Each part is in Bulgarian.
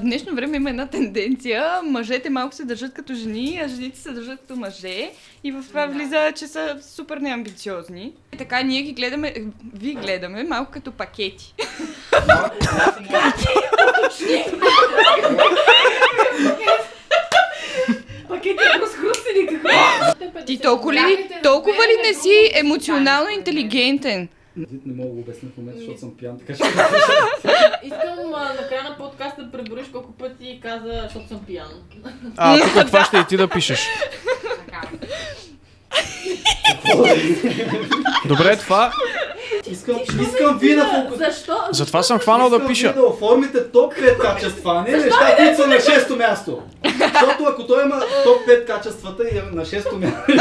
днешно време има една тенденция, мъжете малко се държат като жени, а жените се държат като мъже и в това влиза, че са супер неамбициозни. И така ние ги гледаме, ви гледаме малко като пакети. Пакети разхрустени какво? Ти толкова ли не си емоционално интелигентен? Не мога да го обясня в момента, защото съм пиян, така че... Искам на края на подкаста да пребориш колко пъти каза, защото съм пиян. Тук това ще и ти да пишеш. Добре, това... Искам вие да фокус... Защо? Затова съм хванал да пиша. Искам вие да оформите топ 5 качества, не неща, които са на 6-то място. Защото ако той има топ 5 качествата и е на 6-то място...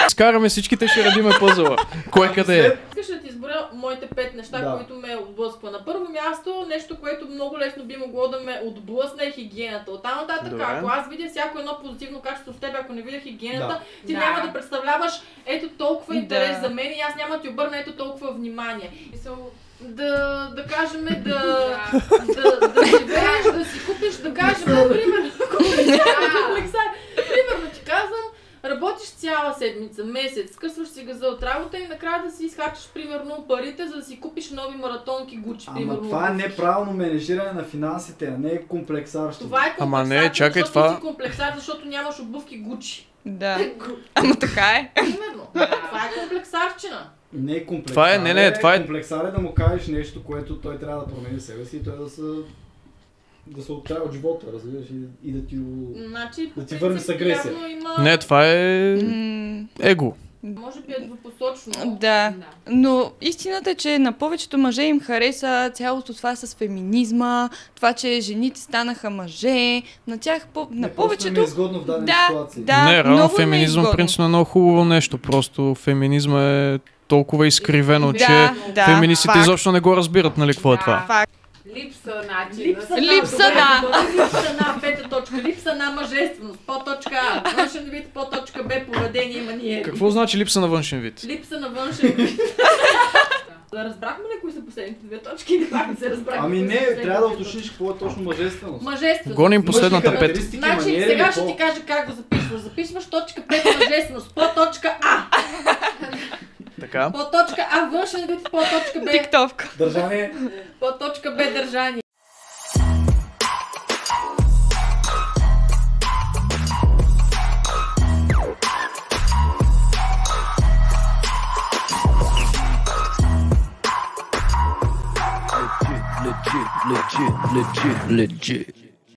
Скараме всичките, ще радиме пъзела. Кое къде е? Искаш да ти изборя моите 5 неща, които ме отблъсква. На първо място, нещо, което много лесно би могло да ме отблъсне е хигиената. Оттам нататък, ако аз видя всяко едно позитивно качество в теб, ако не видя хигиената, ти няма да представляваш ето толкова интерес за мен и аз няма да ти обърна ето толкова внимание. Да кажем, да живееш, да си купиш, да кажем, примерно, примерно ти казвам, работиш цяла седмица, месец, скъсваш си газа от работа и накрая да си изхарчиш примерно парите, за да си купиш нови маратонки Гучи. Ама това е неправилно менежиране на финансите, а не е комплексарщо. Това е комплексар, Ама не, чакай защото това... си комплексар, защото нямаш обувки Гучи. Да. Ама така е. Примерно. Това е комплексарщина. Не е комплексар. Това е, това е... Комплексар е да му кажеш нещо, което той трябва да промени себе си и той да се оттая от живота, разбираш, и да ти Значи, да ти върне с агресия. Не, това е... его. Може би е двупосочно. Да, но истината е, че на повечето мъже им хареса цялото това с феминизма, това, че жените станаха мъже, на тях, на повечето... Не е изгодно в дадени ситуации. Не, реално феминизъм принципно е много хубаво нещо, просто феминизма е толкова изкривено, че феминистите изобщо не го разбират, нали, какво е това. Липса на пета точка, липса на мъжественост, по-точка А, външен вид, по-точка Б, поведение, мания. Какво значи липса на външен вид? Липса на външен вид. Разбрахме ли кои са последните две точки? Не пак не се разбрахме. Ами не, трябва да уточниш какво е точно мъжественост. Мъжественост. Гоним последната пет. Значи сега ще ти кажа как го записваш. Записваш точка 5 мъжественост, по-точка А. Така. По-точка А, външен вид, по-точка Б. Тиктовка. Държание. По-точка Б, държание. Legit.